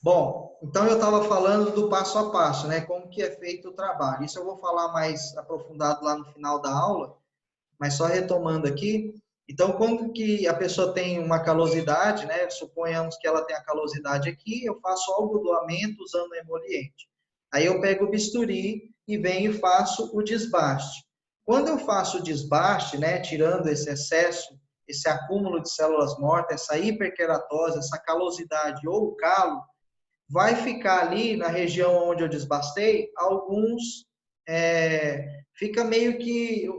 Bom, então eu estava falando do passo a passo, né? Como que é feito o trabalho. Isso eu vou falar mais aprofundado lá no final da aula, mas só retomando aqui. Então, quando que a pessoa tem uma calosidade, né? Suponhamos que ela tem a calosidade aqui, eu faço algodoamento usando emoliente. Aí eu pego o bisturi e venho e faço o desbaste. Quando eu faço o desbaste, né? Tirando esse excesso, esse acúmulo de células mortas, essa hiperqueratose, essa calosidade ou o calo, vai ficar ali na região onde eu desbastei, alguns fica meio que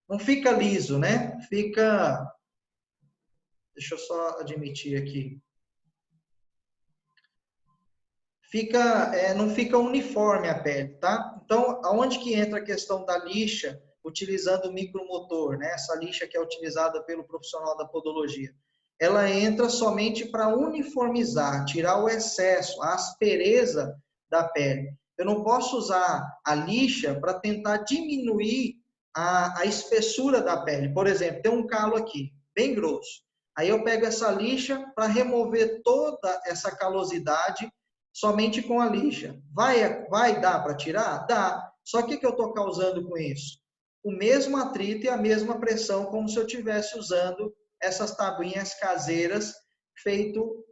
não fica liso, né? Fica, deixa eu só admitir aqui, não fica uniforme a pele, tá? Então, aonde que entra a questão da lixa, utilizando o micromotor, né? Essa lixa que é utilizada pelo profissional da podologia. Ela entra somente para uniformizar, tirar o excesso, a aspereza da pele. Eu não posso usar a lixa para tentar diminuir a espessura da pele. Por exemplo, tem um calo aqui, bem grosso. Aí eu pego essa lixa para remover toda essa calosidade somente com a lixa. Vai dar para tirar? Dá. Só que o que eu estou causando com isso? O mesmo atrito e a mesma pressão, como se eu estivesse usando essas tabuinhas caseiras, feito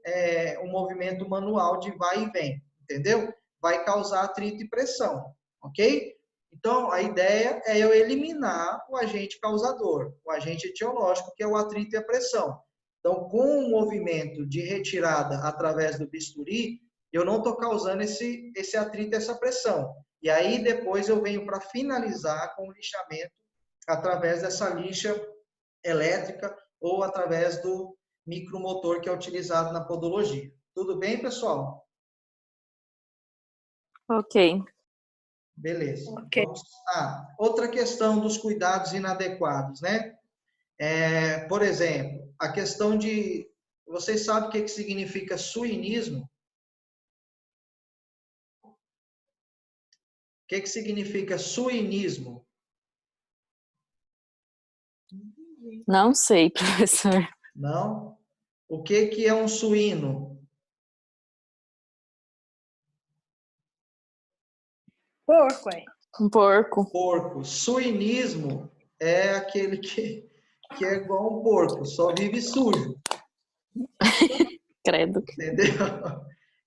um movimento manual de vai e vem, entendeu? Vai causar atrito e pressão, ok? Então, a ideia é eu eliminar o agente causador, o agente etiológico, que é o atrito e a pressão. Então, com o movimento de retirada através do bisturi, eu não estou causando esse atrito, essa pressão. E aí, depois, eu venho para finalizar com o lixamento através dessa lixa elétrica ou através do micromotor que é utilizado na podologia. Tudo bem, pessoal? Ok. Beleza. Ok. Vamos. Outra questão dos cuidados inadequados, né? Por exemplo, a questão de... Vocês sabem o que significa suinismo? O que significa suinismo? Não sei, professor. Não? O que é um suíno? Porco, é. Um porco. Porco. Suinismo é aquele que é igual um porco, só vive sujo. Credo. Entendeu?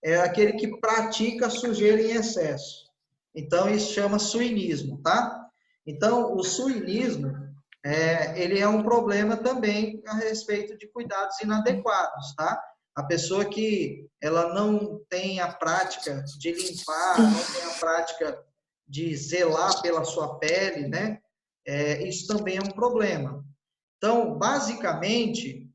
É aquele que pratica sujeira em excesso. Então, isso chama suinismo, tá? Então, o suinismo, ele é um problema também a respeito de cuidados inadequados, tá? A pessoa que ela não tem a prática de limpar, não tem a prática de zelar pela sua pele, né? Isso também é um problema. Então, basicamente,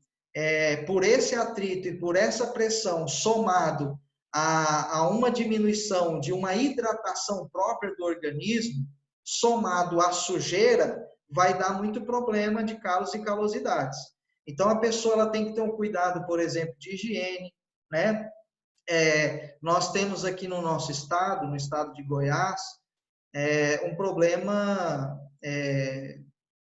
por esse atrito e por essa pressão somado a uma diminuição de uma hidratação própria do organismo, somado à sujeira, vai dar muito problema de calos e calosidades. Então, a pessoa ela tem que ter um cuidado, por exemplo, de higiene, né? Nós temos aqui no nosso estado, no estado de Goiás, um problema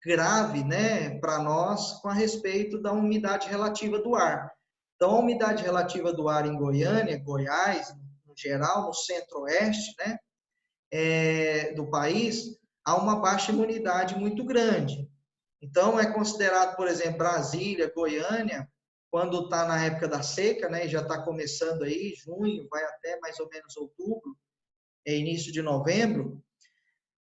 grave, né, para nós com a respeito da umidade relativa do ar. Então, a umidade relativa do ar em Goiânia, Goiás, no geral, no centro-oeste, né, do país, há uma baixa imunidade muito grande. Então, é considerado, por exemplo, Brasília, Goiânia, quando está na época da seca, né, já está começando aí, junho, vai até mais ou menos outubro, início de novembro,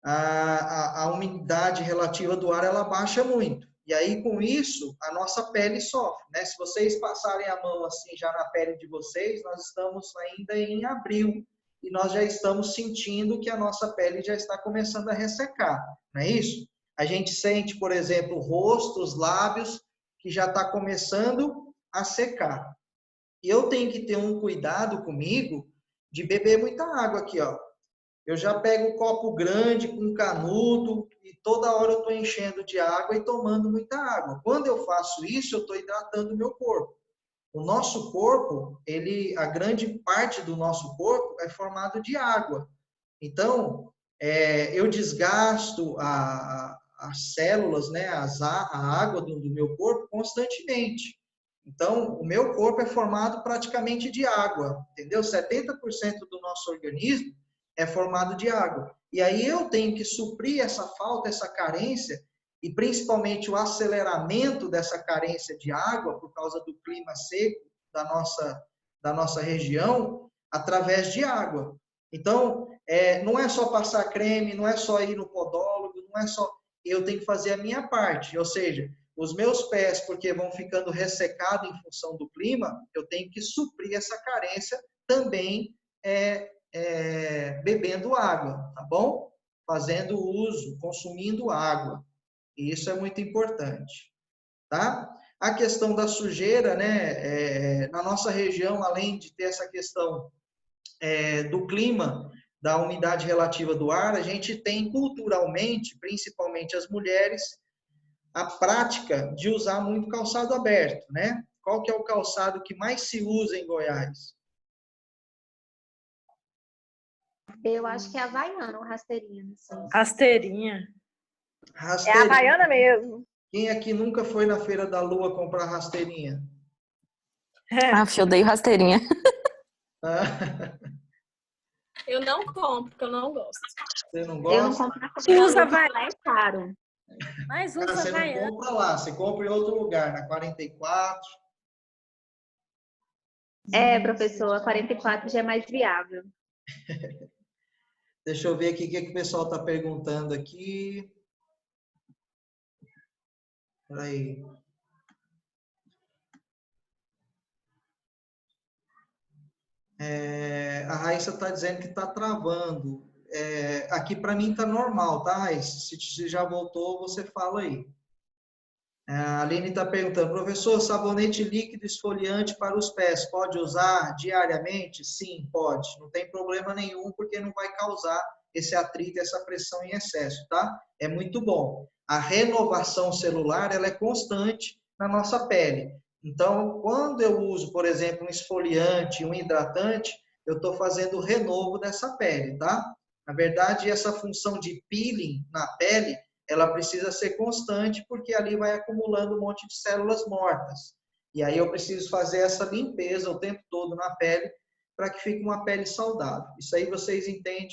a umidade relativa do ar ela baixa muito. E aí, com isso, a nossa pele sofre, né? Se vocês passarem a mão assim já na pele de vocês, nós estamos ainda em abril e nós já estamos sentindo que a nossa pele já está começando a ressecar, não é isso? A gente sente, por exemplo, o rosto, os lábios, que já está começando a secar. E eu tenho que ter um cuidado comigo de beber muita água aqui, ó. Eu já pego um copo grande com canudo e toda hora eu estou enchendo de água e tomando muita água. Quando eu faço isso, eu estou hidratando o meu corpo. O nosso corpo, a grande parte do nosso corpo é formado de água. Então, eu desgasto as células, né, a água do meu corpo constantemente. Então, o meu corpo é formado praticamente de água, entendeu? 70% do nosso organismo é formado de água. E aí eu tenho que suprir essa falta, essa carência, e principalmente o aceleramento dessa carência de água, por causa do clima seco da nossa região, através de água. Então, não é só passar creme, não é só ir no podólogo, não é só... Eu tenho que fazer a minha parte, ou seja, os meus pés, porque vão ficando ressecados em função do clima, eu tenho que suprir essa carência também bebendo água, tá bom? Fazendo uso, consumindo água. E isso é muito importante, tá? A questão da sujeira, né? Na nossa região, além de ter essa questão do clima, da umidade relativa do ar, a gente tem culturalmente, principalmente as mulheres, a prática de usar muito calçado aberto, né? Qual que é o calçado que mais se usa em Goiás? Eu acho que é havaiana ou rasteirinha, não sei. Rasteirinha. É Rasteirinha. havaiana mesmo. Quem aqui nunca foi na Feira da Lua comprar rasteirinha? Eu odeio rasteirinha. Eu não compro, porque eu não gosto. Você não Eu não gosta? compro na Você usa havaiana, lá é caro. Mas Cara, usa você não havaiana. compra lá, você compra em outro lugar, na 44. Professor, a 44 já é mais viável. Deixa eu ver aqui o que o pessoal está perguntando aqui. Peraí. A Raíssa está dizendo que está travando. Aqui para mim está normal, tá, Raíssa? Se já voltou, você fala aí. A Aline está perguntando, professor, sabonete líquido esfoliante para os pés, pode usar diariamente? Sim, pode. Não tem problema nenhum, porque não vai causar esse atrito, essa pressão em excesso, tá? É muito bom. A renovação celular, ela é constante na nossa pele. Então, quando eu uso, por exemplo, um esfoliante, um hidratante, eu estou fazendo o renovo dessa pele, tá? Na verdade, essa função de peeling na pele, ela precisa ser constante, porque ali vai acumulando um monte de células mortas. E aí eu preciso fazer essa limpeza o tempo todo na pele, para que fique uma pele saudável. Isso aí vocês entendem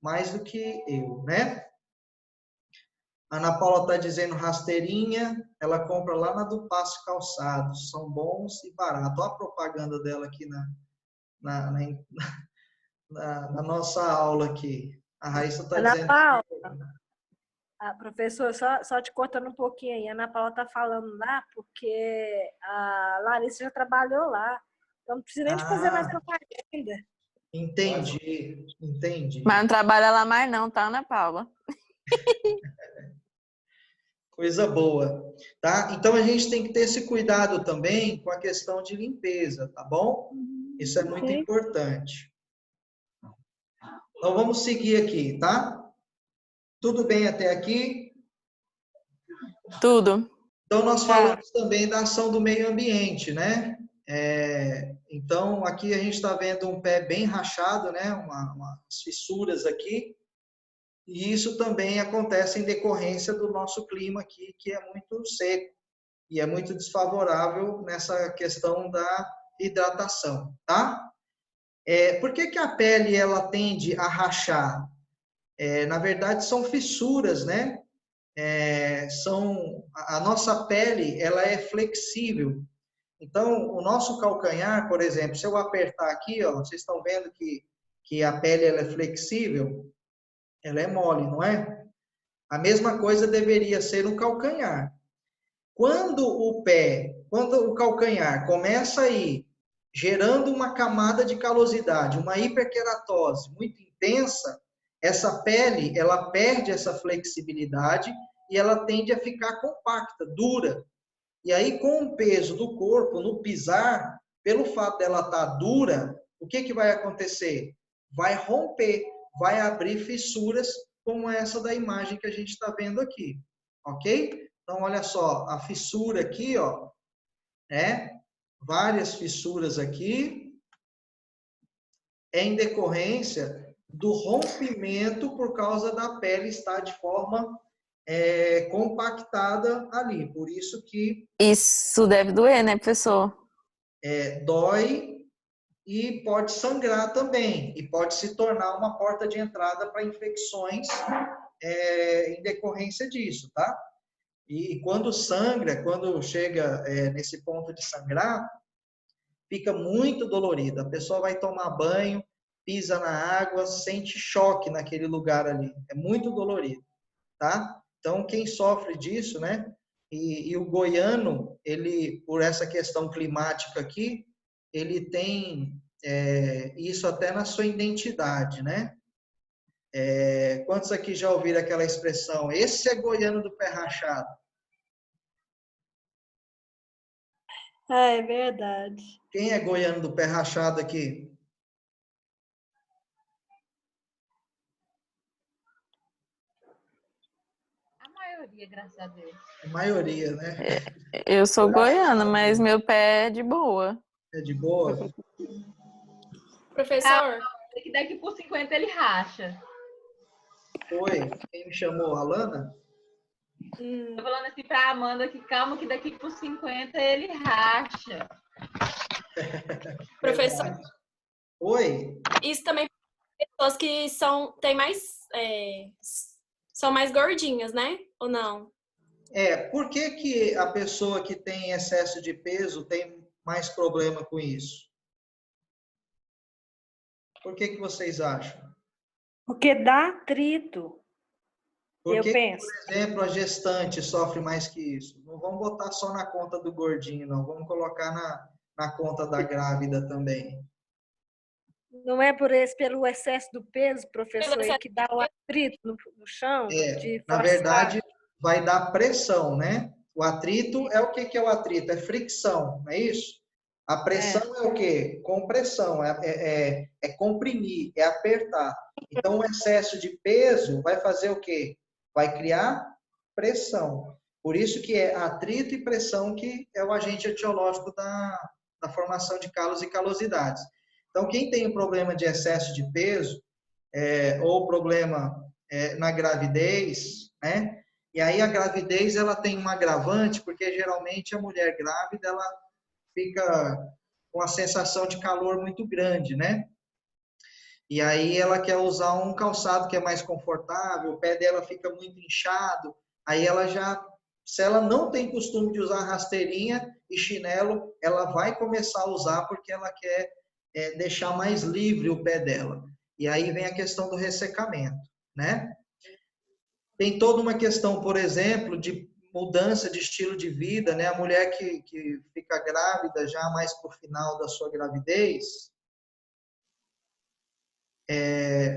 mais do que eu, né? A Ana Paula está dizendo rasteirinha, ela compra lá na do Passo Calçados, são bons e baratos. Olha a propaganda dela aqui na nossa aula aqui. A Raíssa está Ana dizendo... Paula, professor, só te cortando um pouquinho aí. A Ana Paula está falando lá porque a Larissa já trabalhou lá. Então não precisa nem de fazer mais propaganda. Entendi. Mas não trabalha lá mais não, tá, Ana Paula? Coisa boa, tá? Então a gente tem que ter esse cuidado também com a questão de limpeza, tá bom? Isso é muito importante. Então vamos seguir aqui, tá? Tudo bem até aqui? Tudo. Então nós falamos também da ação do meio ambiente, né? Então aqui a gente está vendo um pé bem rachado, né? Umas fissuras aqui. E isso também acontece em decorrência do nosso clima aqui, que é muito seco e é muito desfavorável nessa questão da hidratação, tá? Por que a pele ela tende a rachar? Na verdade, são fissuras, né? A nossa pele ela é flexível. Então, o nosso calcanhar, por exemplo, se eu apertar aqui, ó, vocês estão vendo que a pele ela é flexível? Ela é mole, não é? A mesma coisa deveria ser um calcanhar. Quando o calcanhar começa a ir gerando uma camada de calosidade, uma hiperkeratose muito intensa, essa pele, ela perde essa flexibilidade e ela tende a ficar compacta, dura. E aí, com o peso do corpo, no pisar, pelo fato dela estar dura, o que vai acontecer? Vai romper, vai abrir fissuras como essa da imagem que a gente está vendo aqui, ok? Então, olha só, a fissura aqui, ó, várias fissuras aqui, é em decorrência do rompimento por causa da pele estar de forma compactada ali. Por isso que Isso deve doer, né, professor? dói e pode sangrar também. E pode se tornar uma porta de entrada para infecções em decorrência disso, tá? E quando sangra, quando chega nesse ponto de sangrar, fica muito dolorido. A pessoa vai tomar banho, pisa na água, sente choque naquele lugar ali. É muito dolorido, tá? Então, quem sofre disso, né? E o goiano, ele, por essa questão climática aqui, ele tem isso até na sua identidade, né? Quantos aqui já ouviram aquela expressão? Esse é goiano do pé rachado. Ah, é verdade. Quem é goiano do pé rachado aqui? A maioria, graças a Deus. A maioria, né? Eu sou goiana, mas meu pé é de boa. É de boa? Professor, Que daqui por 50 ele racha. Foi. Quem me chamou? Alana? Tô falando assim pra Amanda que calma que daqui por 50 ele racha. professor, Verdade. Oi. isso também para pessoas que têm mais, são mais gordinhas, né? Ou não? Por que a pessoa que tem excesso de peso tem mais problema com isso? Por que vocês acham? Porque dá atrito, Por eu que, penso. por exemplo, a gestante sofre mais que isso? Não vamos botar só na conta do gordinho, não. Vamos colocar na conta da grávida também. Não é pelo excesso do peso, professor, e que dá o atrito no chão, de Na forçar. verdade, vai dar pressão, né? O atrito é o que é o atrito? É fricção, não é isso? A pressão é o quê? Compressão, é comprimir, é apertar. Então, o excesso de peso vai fazer o quê? Vai criar pressão. Por isso que é atrito e pressão que é o agente etiológico da formação de calos e calosidades. Então, quem tem um problema de excesso de peso, ou problema na gravidez, né? E aí a gravidez ela tem um agravante, porque geralmente a mulher grávida ela fica com a sensação de calor muito grande, né? E aí ela quer usar um calçado que é mais confortável, o pé dela fica muito inchado, aí ela já, se ela não tem costume de usar rasteirinha e chinelo, ela vai começar a usar porque ela quer deixar mais livre o pé dela. E aí vem a questão do ressecamento, né? Tem toda uma questão, por exemplo, de mudança de estilo de vida, né? A mulher que fica grávida já mais por final da sua gravidez,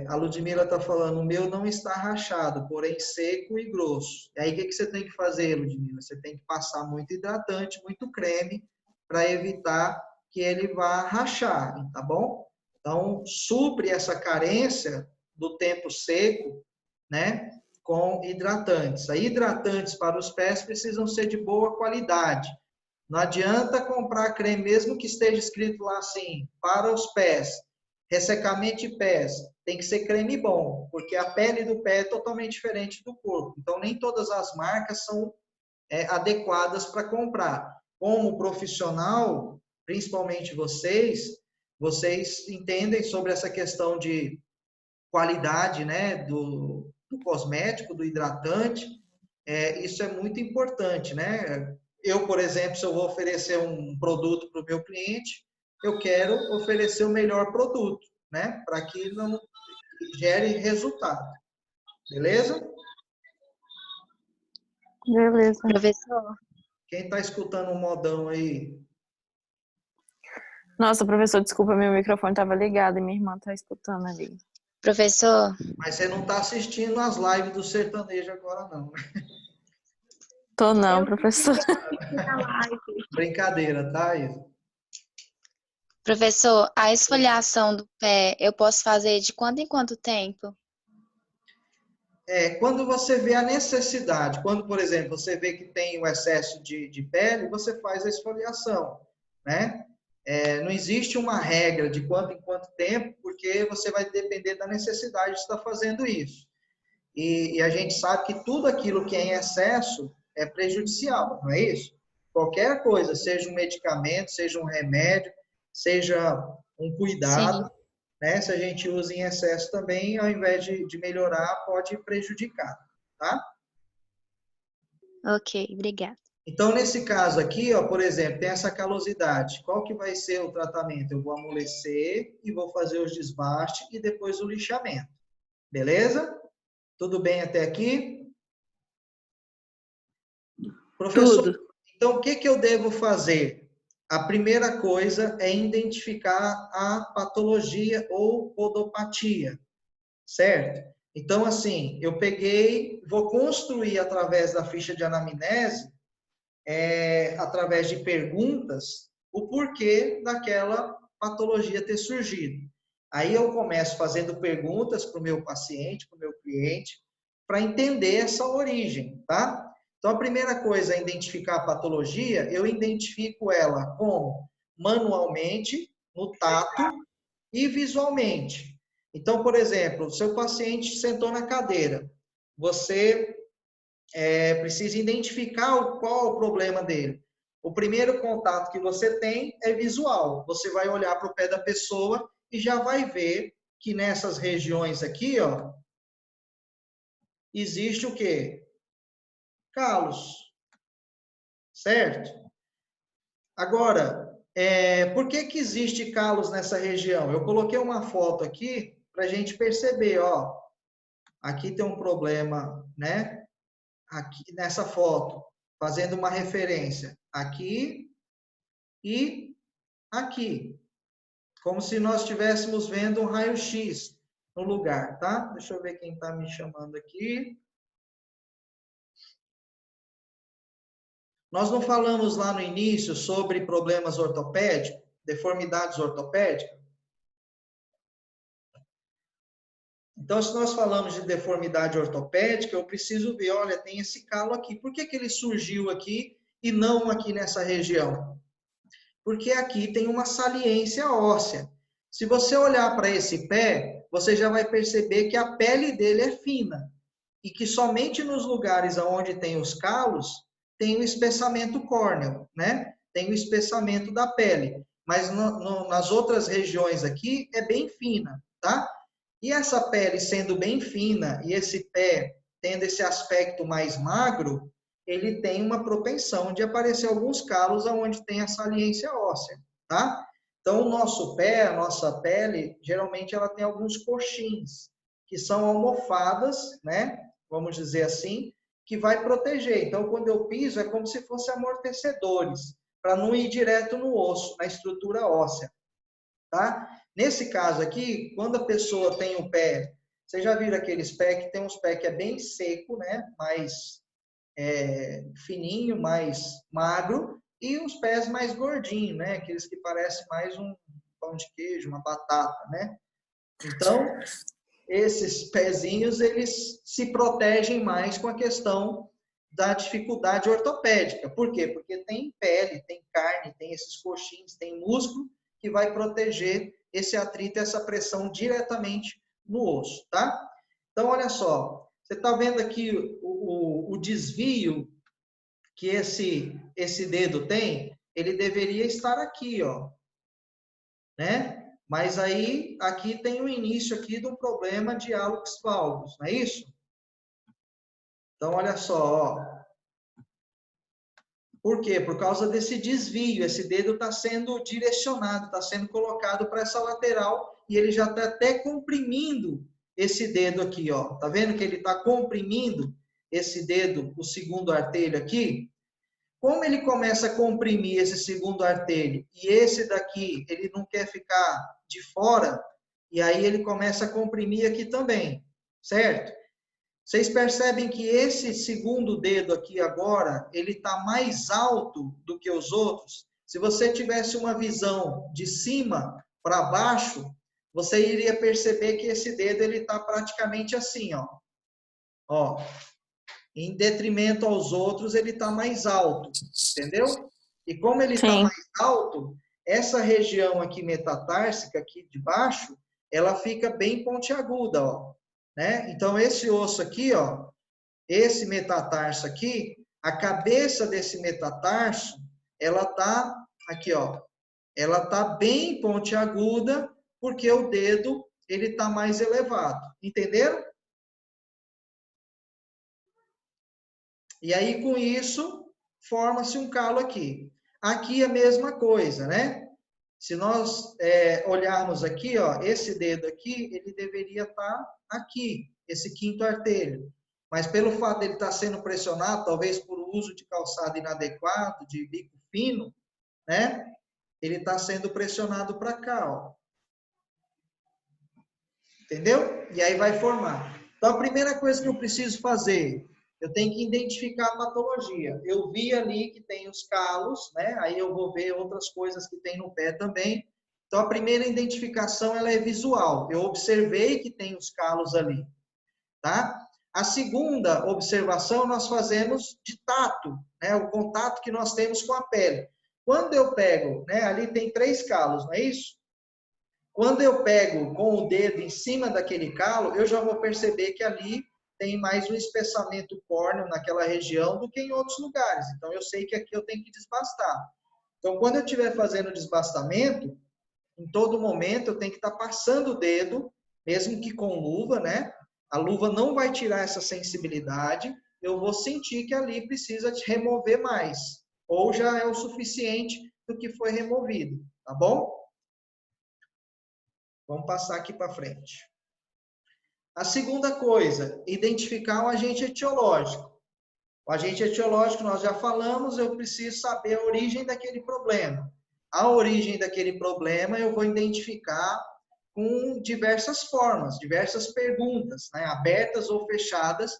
a Ludmila está falando, o meu não está rachado, porém seco e grosso. E aí o que você tem que fazer, Ludmila? Você tem que passar muito hidratante, muito creme, para evitar que ele vá rachar, tá bom? Então, supre essa carência do tempo seco, né? Com hidratantes. Aí, hidratantes para os pés precisam ser de boa qualidade. Não adianta comprar creme, mesmo que esteja escrito lá assim, para os pés, ressecamento de pés, tem que ser creme bom, porque a pele do pé é totalmente diferente do corpo. Então, nem todas as marcas são adequadas para comprar. Como profissional, principalmente vocês entendem sobre essa questão de qualidade, né, do cosmético, do hidratante, isso é muito importante, né? Eu, por exemplo, se eu vou oferecer um produto para o meu cliente, eu quero oferecer o melhor produto, né? Para que não gere resultado. Beleza? Beleza. Professor, Quem está escutando um modão aí? Nossa, professor, desculpa, meu microfone estava ligado e minha irmã está escutando ali. professor, Mas você não está assistindo as lives do sertanejo agora, não. Tô não, eu professor. fiquei na live. Brincadeira, tá, Isa? Professor, a esfoliação do pé eu posso fazer de quanto em quanto tempo? Quando você vê a necessidade, quando, por exemplo, você vê que tem o excesso de pele, você faz a esfoliação, né? Não existe uma regra de quanto em quanto tempo, porque você vai depender da necessidade de estar fazendo isso. E a gente sabe que tudo aquilo que é em excesso é prejudicial, não é isso? Qualquer coisa, seja um medicamento, seja um remédio, seja um cuidado, Sim, né? Se a gente usa em excesso também, ao invés de melhorar, pode prejudicar, tá? ok, obrigada. Então, nesse caso aqui, ó, por exemplo, tem essa calosidade. Qual que vai ser o tratamento? Eu vou amolecer e vou fazer os desbastes e depois o lixamento. Beleza? Tudo bem até aqui? Professor, Tudo. então o que que eu devo fazer? A primeira coisa é identificar a patologia ou podopatia, certo? Então, assim, eu peguei, vou construir através da ficha de anamnese, através de perguntas, o porquê daquela patologia ter surgido. Aí eu começo fazendo perguntas para o meu paciente, para o meu cliente, para entender essa origem, tá? Então, a primeira coisa é identificar a patologia, eu identifico ela como manualmente, no tato e visualmente. Então, por exemplo, o seu paciente sentou na cadeira, você precisa identificar qual é o problema dele. O primeiro contato que você tem é visual. Você vai olhar para o pé da pessoa e já vai ver que nessas regiões aqui, ó, existe o quê? Calos, certo? Agora, por que que existe calos nessa região? Eu coloquei uma foto aqui para a gente perceber, ó. Aqui tem um problema, né? Aqui nessa foto, fazendo uma referência aqui e aqui, como se nós estivéssemos vendo um raio-x no lugar, tá? Deixa eu ver quem está me chamando aqui. Nós não falamos lá no início sobre problemas ortopédicos, deformidades ortopédicas? Então, se nós falamos de deformidade ortopédica, eu preciso ver, olha, tem esse calo aqui. Por que que ele surgiu aqui e não aqui nessa região? Porque aqui tem uma saliência óssea. Se você olhar para esse pé, você já vai perceber que a pele dele é fina e que somente nos lugares onde tem os calos tem o espessamento córneo, né? Tem o espessamento da pele. Mas nas outras regiões aqui é bem fina, tá? E essa pele sendo bem fina e esse pé tendo esse aspecto mais magro, ele tem uma propensão de aparecer alguns calos onde tem a saliência óssea, tá? Então, o nosso pé, a nossa pele, geralmente ela tem alguns coxins, que são almofadas, né? Vamos dizer assim, que vai proteger. Então, quando eu piso, é como se fossem amortecedores, para não ir direto no osso, na estrutura óssea, tá? Nesse caso aqui, quando a pessoa tem o pé, vocês já viram aqueles pés que tem uns pés que é bem seco, né? Mais fininho, mais magro, e os pés mais gordinhos, né? Aqueles que parecem mais um pão de queijo, uma batata, né? Então, esses pezinhos, eles se protegem mais com a questão da dificuldade ortopédica. Por quê? Porque tem pele, tem carne, tem esses coxins, tem músculo que vai proteger esse atrito, essa pressão diretamente no osso, tá? Então, olha só, você está vendo aqui o desvio que esse dedo tem? Ele deveria estar aqui, ó, né? Mas aí, aqui tem o início aqui do problema de hálux valgus, não é isso? Então, olha só, ó. Por quê? Por causa desse desvio, esse dedo está sendo direcionado, está sendo colocado para essa lateral e ele já está até comprimindo esse dedo aqui, ó. Tá vendo que ele está comprimindo esse dedo, o segundo artelho aqui? Como ele começa a comprimir esse segundo artelho e esse daqui, ele não quer ficar de fora, e aí ele começa a comprimir aqui também, certo? Vocês percebem que esse segundo dedo aqui agora, ele está mais alto do que os outros? Se você tivesse uma visão de cima para baixo, você iria perceber que esse dedo ele está praticamente assim, ó. Ó. Em detrimento aos outros, ele está mais alto, entendeu? E como ele está mais alto, essa região aqui metatársica, aqui de baixo, ela fica bem pontiaguda, ó. né? Então, esse osso aqui, ó, esse metatarso aqui, a cabeça desse metatarso, ela tá aqui, ó, ela tá bem pontiaguda, porque o dedo, ele tá mais elevado. Entenderam? E aí, com isso, forma-se um calo aqui. Aqui a mesma coisa, né? Se nós olharmos aqui, ó, esse dedo aqui, ele deveria estar aqui, esse quinto artelho. Mas pelo fato dele estar sendo pressionado, talvez por uso de calçado inadequado, de bico fino, né? Ele está sendo pressionado para cá, ó. Entendeu? E aí vai formar. Então, a primeira coisa que eu preciso fazer, eu tenho que identificar a patologia. Eu vi ali que tem os calos, né? Aí eu vou ver outras coisas que tem no pé também. Então, a primeira identificação, ela é visual. Eu observei que tem os calos ali, tá? A segunda observação nós fazemos de tato, né? O contato que nós temos com a pele. Quando eu pego, né? Ali tem 3 calos, não é isso? Quando eu pego com o dedo em cima daquele calo, eu já vou perceber que ali tem mais um espessamento córneo naquela região do que em outros lugares. Então, eu sei que aqui eu tenho que desbastar. Então, quando eu estiver fazendo o desbastamento, em todo momento eu tenho que estar passando o dedo, mesmo que com luva, né? A luva não vai tirar essa sensibilidade, eu vou sentir que ali precisa de remover mais, ou já é o suficiente do que foi removido, tá bom? Vamos passar aqui para frente. A segunda coisa, identificar o agente etiológico. O agente etiológico nós já falamos, eu preciso saber a origem daquele problema. A origem daquele problema eu vou identificar com diversas formas, diversas perguntas, né, abertas ou fechadas,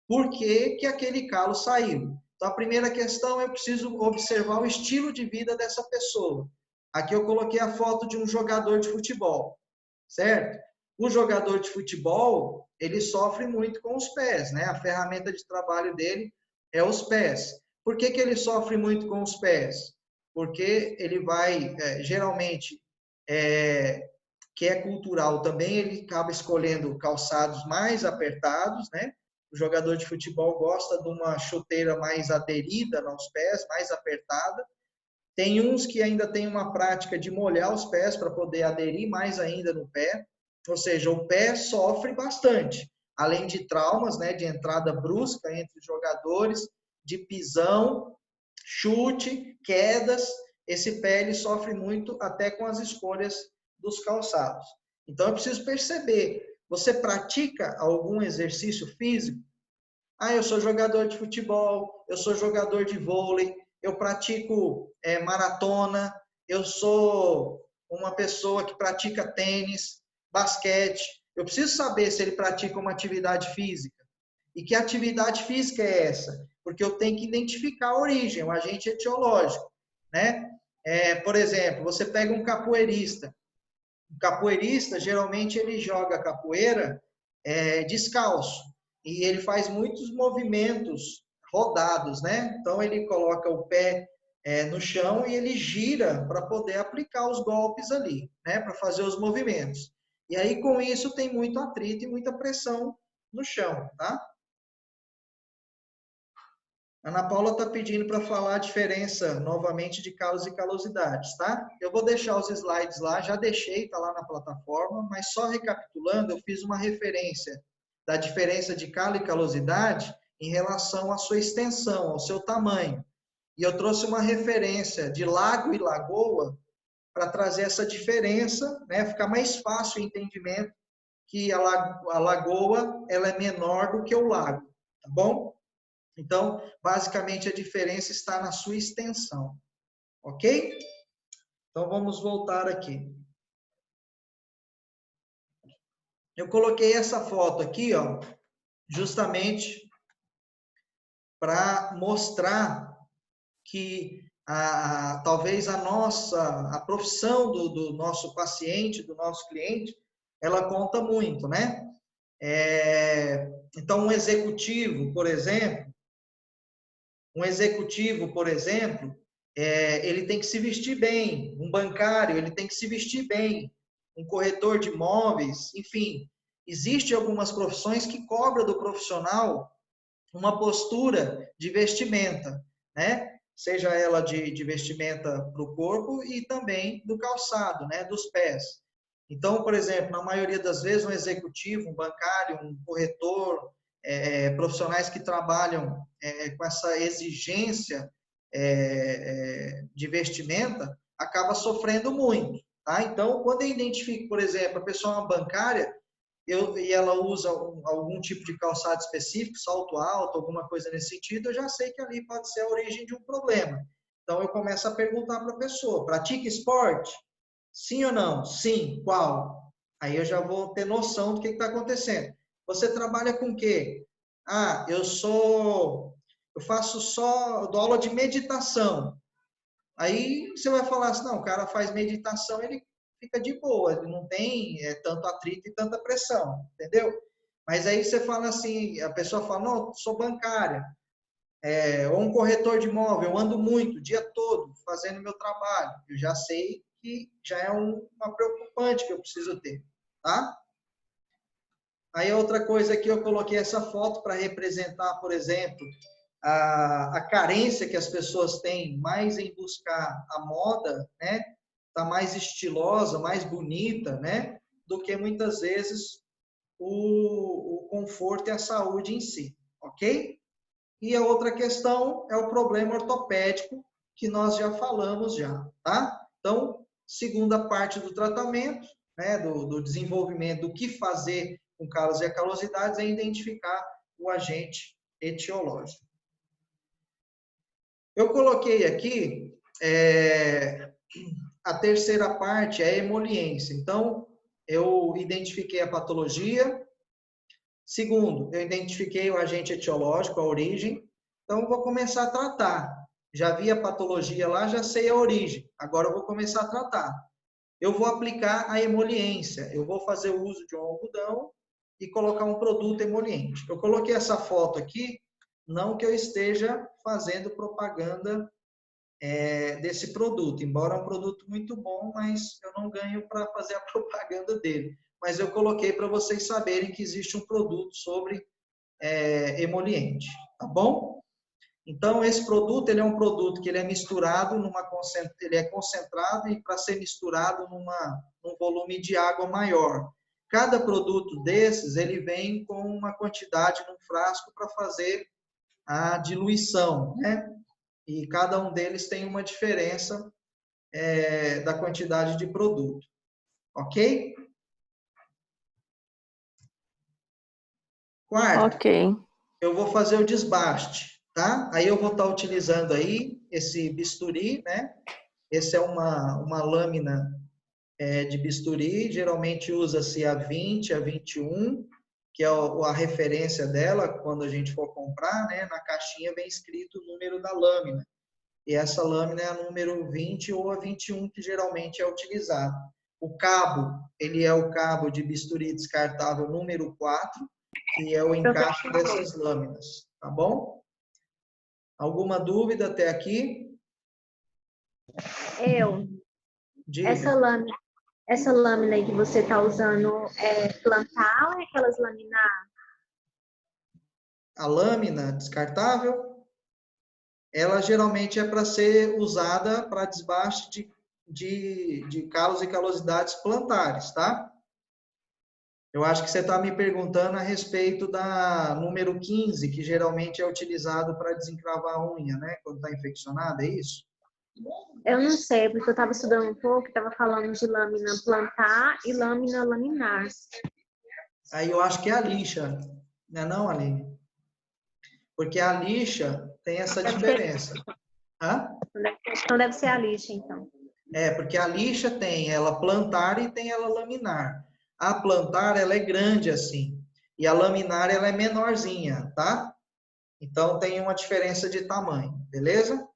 por que que aquele calo saiu. Então, a primeira questão, eu preciso observar o estilo de vida dessa pessoa. Aqui eu coloquei a foto de um jogador de futebol, certo? O jogador de futebol, ele sofre muito com os pés, né? A ferramenta de trabalho dele é os pés. Por que que ele sofre muito com os pés? Porque ele vai, geralmente, que é cultural também, ele acaba escolhendo calçados mais apertados, né? O jogador de futebol gosta de uma chuteira mais aderida nos pés, mais apertada. Tem uns que ainda tem uma prática de molhar os pés para poder aderir mais ainda no pé. Ou seja, o pé sofre bastante. Além de traumas, né, de entrada brusca entre os jogadores, de pisão, chute, quedas, esse pé ele sofre muito até com as escolhas dos calçados. Então, eu preciso perceber, você pratica algum exercício físico? Ah, eu sou jogador de futebol, eu sou jogador de vôlei, eu pratico maratona, eu sou uma pessoa que pratica tênis, basquete. Eu preciso saber se ele pratica uma atividade física. E que atividade física é essa? Porque eu tenho que identificar a origem, o agente etiológico, né? Por exemplo, você pega um capoeirista. O capoeirista, geralmente, ele joga capoeira descalço. E ele faz muitos movimentos rodados, né? Então, ele coloca o pé no chão e ele gira para poder aplicar os golpes ali, né? Para fazer os movimentos. E aí, com isso, tem muito atrito e muita pressão no chão, tá? Ana Paula está pedindo para falar a diferença, novamente, de calos e calosidades, tá? Eu vou deixar os slides lá, já deixei, está lá na plataforma, mas só recapitulando, eu fiz uma referência da diferença de calo e calosidade em relação à sua extensão, ao seu tamanho. E eu trouxe uma referência de lago e lagoa para trazer essa diferença, né? Ficar mais fácil o entendimento que a lagoa ela é menor do que o lago, tá bom? Então, basicamente, a diferença está na sua extensão, ok? Então, vamos voltar aqui. Eu coloquei essa foto aqui, ó, justamente para mostrar que talvez a profissão do nosso paciente, do nosso cliente, ela conta muito, né? Então, um executivo, por exemplo, ele tem que se vestir bem. Um bancário, ele tem que se vestir bem. Um corretor de imóveis, enfim. Existem algumas profissões que cobram do profissional uma postura de vestimenta, né? Seja ela de vestimenta para o corpo e também do calçado, né? Dos pés. Então, por exemplo, na maioria das vezes, um executivo, um bancário, um corretor, profissionais que trabalham com essa exigência de vestimenta, acaba sofrendo muito, tá? Então, quando eu identifico, por exemplo, a pessoa é uma bancária, e ela usa algum tipo de calçado específico, salto alto, alguma coisa nesse sentido, eu já sei que ali pode ser a origem de um problema. Então, eu começo a perguntar para a pessoa, pratica esporte? Sim ou não? Sim. Qual? Aí eu já vou ter noção do que está acontecendo. Você trabalha com o quê? Ah, eu dou aula de meditação. Aí você vai falar assim, não, o cara faz meditação, ele fica de boa, ele não tem tanto atrito e tanta pressão, entendeu? Mas aí você fala assim, a pessoa fala, não, sou bancária, ou um corretor de imóvel, eu ando muito, o dia todo, fazendo meu trabalho. Eu já sei que já é uma preocupante que eu preciso ter, tá? Aí outra coisa que eu coloquei essa foto para representar, por exemplo, a carência que as pessoas têm mais em buscar a moda, né? Tá mais estilosa, mais bonita, né? Do que muitas vezes o conforto e a saúde em si, ok? E a outra questão é o problema ortopédico, que nós já falamos já, tá? Então, segunda parte do tratamento, né, do desenvolvimento do que fazer com calos e calosidades é identificar o agente etiológico. Eu coloquei aqui a terceira parte, é a emoliência. Então, eu identifiquei a patologia. Segundo, eu identifiquei o agente etiológico, a origem. Então, eu vou começar a tratar. Já vi a patologia lá, já sei a origem. Agora eu vou começar a tratar. Eu vou aplicar a emoliência. Eu vou fazer o uso de um algodão e colocar um produto emoliente. Eu coloquei essa foto aqui, não que eu esteja fazendo propaganda desse produto, embora é um produto muito bom, mas eu não ganho para fazer a propaganda dele. Mas eu coloquei para vocês saberem que existe um produto sobre emoliente, tá bom? Então, esse produto, ele é um produto que ele é misturado, ele é concentrado e para ser misturado num volume de água maior. Cada produto desses, ele vem com uma quantidade num frasco para fazer a diluição, né? E cada um deles tem uma diferença da quantidade de produto, ok? Quarto, Ok. eu vou fazer o desbaste, tá? Aí eu vou estar utilizando aí esse bisturi, né? Essa é uma lâmina de bisturi, geralmente usa-se a 20, a 21, que é a referência dela quando a gente for comprar, né? Na caixinha vem escrito o número da lâmina. E essa lâmina é a número 20 ou a 21 que geralmente é utilizado. O cabo, ele é o cabo de bisturi descartável número 4, que é o encaixe dessas lâminas, tá bom? Alguma dúvida até aqui? Diga. Essa lâmina aí que você está usando é plantar ou é aquelas laminar? A lâmina descartável, ela geralmente é para ser usada para desbaste de calos e calosidades plantares, tá? Eu acho que você está me perguntando a respeito da número 15, que geralmente é utilizado para desencravar a unha, né? Quando está infeccionada, é isso? Eu não sei, porque eu estava estudando um pouco, estava falando de lâmina plantar e lâmina laminar. Aí eu acho que é a lixa, não é não, Aline? Porque a lixa tem essa diferença. Hã? Então deve ser a lixa, então. Porque a lixa tem ela plantar e tem ela laminar. A plantar, ela é grande assim. E a laminar, ela é menorzinha, tá? Então, tem uma diferença de tamanho, beleza?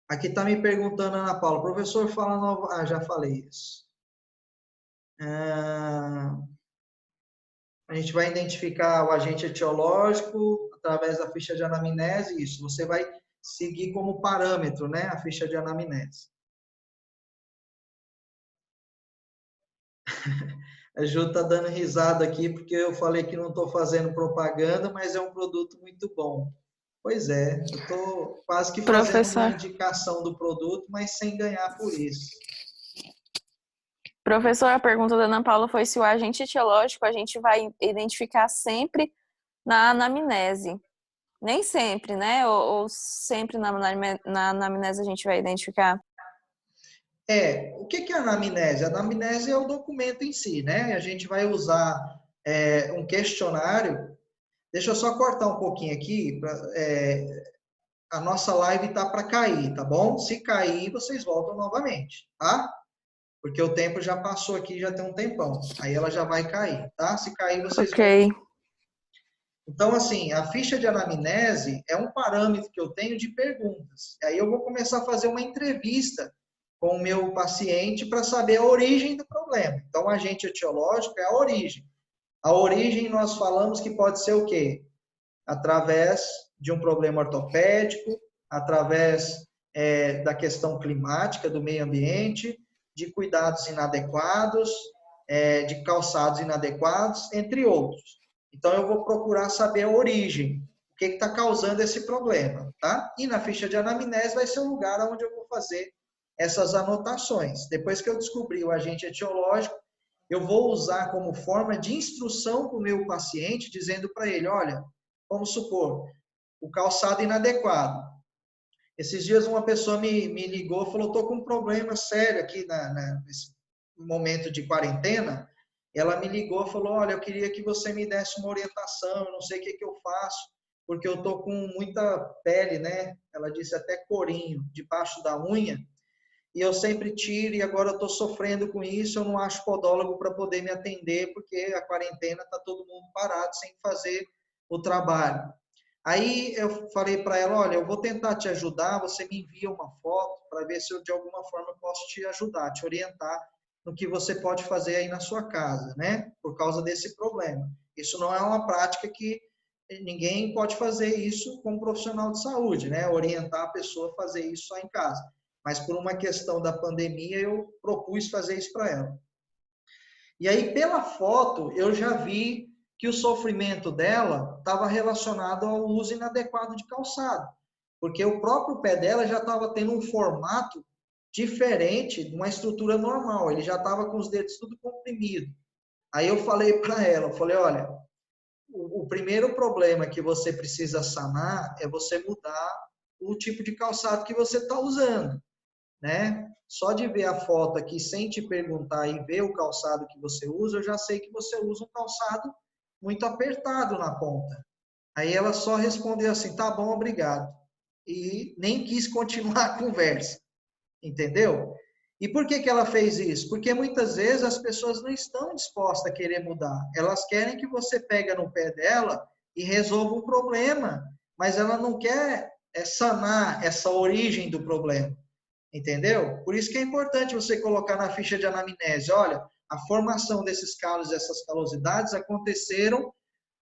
Aqui está me perguntando, Ana Paula, professor, fala nova... Ah, já falei isso. A gente vai identificar o agente etiológico através da ficha de anamnese, isso. Você vai seguir como parâmetro, né, a ficha de anamnese. A Ju tá dando risada aqui porque eu falei que não estou fazendo propaganda, mas é um produto muito bom. Pois é, eu estou quase que fazendo uma Professor, indicação do produto, mas sem ganhar por isso. professor, a pergunta da Ana Paula foi se o agente etiológico a gente vai identificar sempre na anamnese. Nem sempre, né? Ou sempre na anamnese a gente vai identificar? O que é a anamnese? A anamnese é o documento em si, né? A gente vai usar um questionário. Deixa eu só cortar um pouquinho aqui. A nossa live tá para cair, tá bom? Se cair, vocês voltam novamente, tá? Porque o tempo já passou aqui, já tem um tempão. Aí ela já vai cair, tá? Se cair, vocês voltam. Ok. Então, assim, a ficha de anamnese é um parâmetro que eu tenho de perguntas. Aí eu vou começar a fazer uma entrevista com o meu paciente para saber a origem do problema. Então, o agente etiológico é a origem. A origem nós falamos que pode ser o quê? Através de um problema ortopédico, através da questão climática, do meio ambiente, de cuidados inadequados, de calçados inadequados, entre outros. Então, eu vou procurar saber a origem, o que está causando esse problema, tá? E na ficha de anamnese vai ser o lugar onde eu vou fazer essas anotações. Depois que eu descobrir o agente etiológico, eu vou usar como forma de instrução para o meu paciente, dizendo para ele, olha, vamos supor, o calçado inadequado. Esses dias uma pessoa me ligou e falou, estou com um problema sério aqui nesse momento de quarentena. Ela me ligou e falou, olha, eu queria que você me desse uma orientação, eu não sei o que eu faço, porque eu estou com muita pele, né? Ela disse até corinho, debaixo da unha, e eu sempre tiro e agora eu estou sofrendo com isso, eu não acho podólogo para poder me atender, porque a quarentena está todo mundo parado, sem fazer o trabalho. Aí eu falei para ela, olha, eu vou tentar te ajudar, você me envia uma foto para ver se eu de alguma forma posso te ajudar, te orientar no que você pode fazer aí na sua casa, né? Por causa desse problema. Isso não é uma prática que ninguém pode fazer isso como profissional de saúde, né? Orientar a pessoa a fazer isso só em casa. Mas por uma questão da pandemia, eu propus fazer isso para ela. E aí, pela foto, eu já vi que o sofrimento dela estava relacionado ao uso inadequado de calçado. Porque o próprio pé dela já estava tendo um formato diferente de uma estrutura normal. Ele já estava com os dedos tudo comprimido. Aí eu falei para ela, olha, o primeiro problema que você precisa sanar é você mudar o tipo de calçado que você está usando, né? Só de ver a foto aqui, sem te perguntar e ver o calçado que você usa, eu já sei que você usa um calçado muito apertado na ponta. Aí ela só respondeu assim, tá bom, obrigado. E nem quis continuar a conversa. Entendeu? E por que ela fez isso? Porque muitas vezes as pessoas não estão dispostas a querer mudar. Elas querem que você pegue no pé dela e resolva o problema, mas ela não quer sanar essa origem do problema. Entendeu? Por isso que é importante você colocar na ficha de anamnese, olha, a formação desses calos, dessas calosidades aconteceram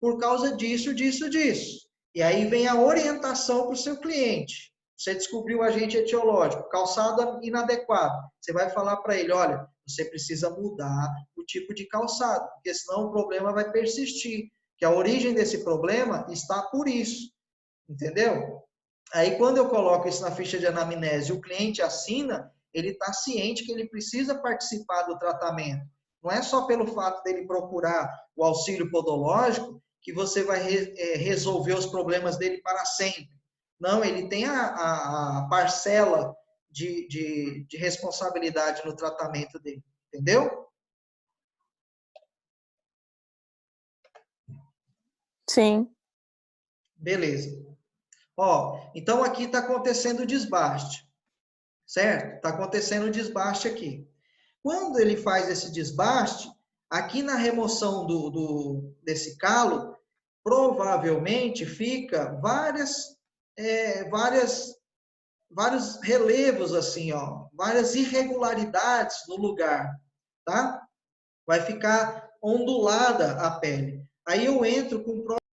por causa disso, disso, disso. E aí vem a orientação para o seu cliente. Você descobriu o agente etiológico, calçado inadequado. Você vai falar para ele, olha, você precisa mudar o tipo de calçado, porque senão o problema vai persistir. Que a origem desse problema está por isso. Entendeu? Aí quando eu coloco isso na ficha de anamnese e o cliente assina, ele está ciente que ele precisa participar do tratamento. Não é só pelo fato dele procurar o auxílio podológico que você vai resolver os problemas dele para sempre. Não, ele tem a parcela de responsabilidade no tratamento dele. Entendeu? Sim. Beleza. Ó, então aqui está acontecendo o desbaste. Certo? Está acontecendo o desbaste aqui. Quando ele faz esse desbaste, aqui na remoção desse calo, provavelmente fica vários relevos assim, ó, várias irregularidades no lugar, tá? Vai ficar ondulada a pele. Aí eu entro com